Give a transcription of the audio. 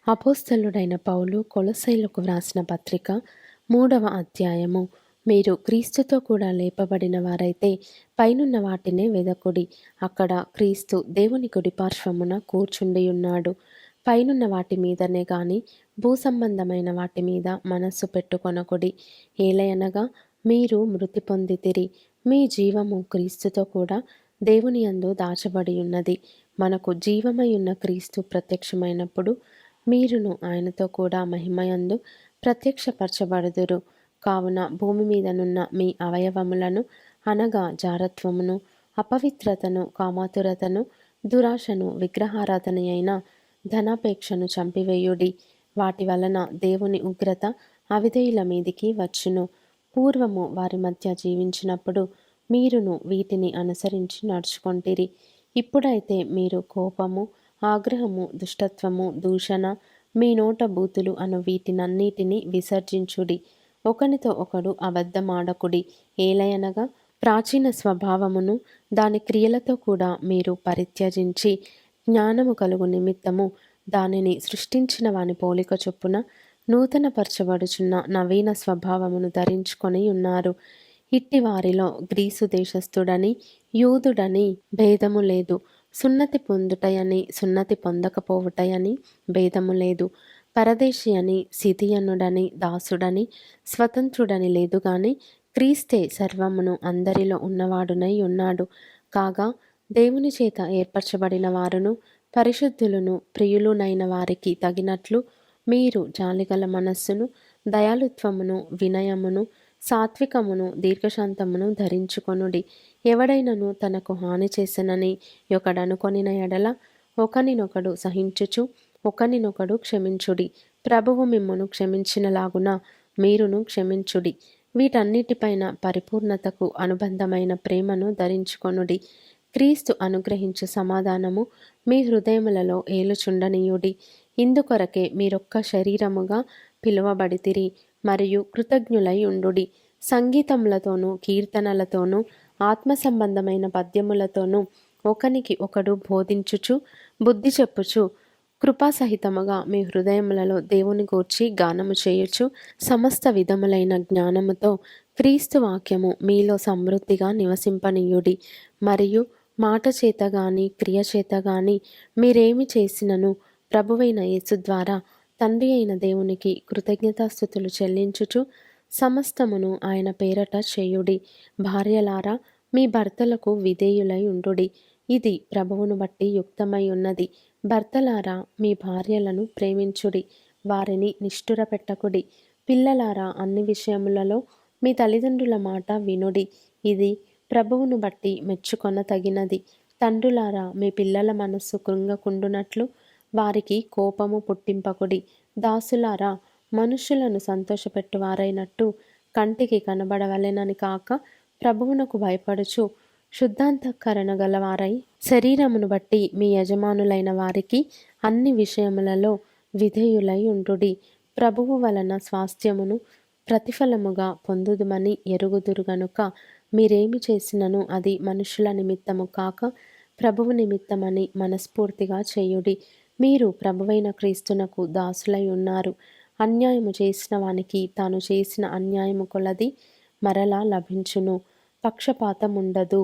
అపోస్తలుడైన పౌలు కొలొస్సీలకు వ్రాసిన పత్రిక 3వ అధ్యాయము. మీరు క్రీస్తుతో కూడా లేపబడిన వారైతే పైనున్న వాటినే వెదకుడి. అక్కడ క్రీస్తు దేవుని కుడిపార్శ్వమున కూర్చుండియున్నాడు. పైనున్న వాటి మీదనే గాని భూసంబంధమైన వాటి మీద మనస్సు పెట్టుకొనకుడి. ఏలయనగా మీరు మృతి పొందితిరి, మీ జీవము క్రీస్తుతో కూడా దేవుని యందు దాచబడి ఉన్నది. మనకు జీవమై ఉన్న క్రీస్తు ప్రత్యక్షమైనప్పుడు మీరును ఆయనతో కూడా మహిమయందు ప్రత్యక్షపరచబడుదురు. కావున భూమి మీదనున్న మీ అవయవములను అనగా జారత్వమును, అపవిత్రతను, కామాతురతను, దురాశను, విగ్రహారాధన అయిన ధనాపేక్షను చంపివేయుడి. వాటి వలన దేవుని ఉగ్రత అవిధేయుల మీదికి వచ్చును. పూర్వము వారి మధ్య జీవించినప్పుడు మీరును వీటిని అనుసరించి నడుచుకొంటిరి. ఇప్పుడైతే మీరు కోపము, ఆగ్రహము, దుష్టత్వము, దూషణ, మీ నోట బూతులు అను వీటినన్నిటినీ విసర్జించుడి. ఒకనితో ఒకడు అబద్ధమాడకుడి. ఏలయనగా ప్రాచీన స్వభావమును దాని క్రియలతో కూడా మీరు పరిత్యజించి జ్ఞానము కలుగు నిమిత్తము దానిని సృష్టించిన వాని పోలిక చొప్పున నూతనపరచబడుచున్న నవీన స్వభావమును ధరించుకొని ఉన్నారు. ఇట్టి వారిలో గ్రీసు దేశస్థుడని, యూదుడని భేదము లేదు. సున్నతి పొందుటయని, సున్నతి పొందకపోవుటయని భేదము లేదు. పరదేశి అని, సిథియనుడని, దాసుడని, స్వతంత్రుడని లేదు గాని క్రీస్తే సర్వమును అందరిలో ఉన్నవాడునై ఉన్నాడు. కాగా దేవుని చేత ఏర్పరచబడిన వారును, పరిశుద్ధులను, ప్రియులునైన వారికి తగినట్లు మీరు జాలిగల మనస్సును, దయాళుత్వమును, వినయమును, సాత్వికమును, దీర్ఘశాంతమును ధరించుకొనుడి. ఎవడైనను తనకు హాని చేసెనని ఒకడనుకొనిన ఎడల ఒకనినొకడు సహించుచు ఒకనినొకడు క్షమించుడి. ప్రభువు మిమ్మును క్షమించినలాగున మీరును క్షమించుడి. వీటన్నిటిపైన పరిపూర్ణతకు అనుబంధమైన ప్రేమను ధరించుకొనుడి. క్రీస్తు అనుగ్రహించు సమాధానము మీ హృదయములలో ఏలుచుండనీయుడి. ఇందుకొరకే మీరొక్క శరీరముగా పిలువబడితిరి మరియు కృతజ్ఞులై ఉండుడి. సంగీతములతోనూ, కీర్తనలతోనూ, ఆత్మ సంబంధమైన పద్యములతోనూ ఒకనికి ఒకడు బోధించుచు, బుద్ధి చెప్పుచు, కృపాసహితముగా మీ హృదయములలో దేవుని గూర్చి గానము చేయుచు, సమస్త విధములైన జ్ఞానముతో క్రీస్తు వాక్యము మీలో సమృద్ధిగా నివసింపనీయుడి. మరియు మాట చేత గాని, క్రియ చేత గాని మీరేమి చేసినను ప్రభువైన యేసు ద్వారా తండ్రి అయిన దేవునికి కృతజ్ఞతాస్తుతులు చెల్లించుచు సమస్తమును ఆయన పేరట చేయుడి. భార్యలారా, మీ భర్తలకు విధేయులై ఉండుడి. ఇది ప్రభువును బట్టి యుక్తమై ఉన్నది. భర్తలారా, మీ భార్యలను ప్రేమించుడి, వారిని నిష్ఠుర పెట్టకుడి. పిల్లలారా, అన్ని విషయములలో మీ తల్లిదండ్రుల మాట వినుడి. ఇది ప్రభువును బట్టి మెచ్చుకొన తగినది. తండ్రులారా, మీ పిల్లల మనస్సు కృంగకుండునట్లు వారికి కోపము పుట్టింపకుడి. దాసులారా, మనుష్యులను సంతోషపెట్టువారైనట్టు కంటికి కనబడవలెనని కాక ప్రభువునకు భయపడుచు శుద్ధాంతఃకరణ గలవారై శరీరమును బట్టి మీ యజమానులైన వారికి అన్ని విషయములలో విధేయులై ఉండుడి. ప్రభువు వలన స్వాస్థ్యమును ప్రతిఫలముగా పొందుదుమని ఎరుగుదురు గనుక మీరేమి చేసినను అది మనుషుల నిమిత్తము కాక ప్రభువు నిమిత్తమని మనస్ఫూర్తిగా చేయుడి. మీరు ప్రభువైన క్రీస్తునకు దాసులై ఉన్నారు. అన్యాయము చేసిన వానికి తాను చేసిన అన్యాయము కొలది మరలా లభించును. పక్షపాతముండదు.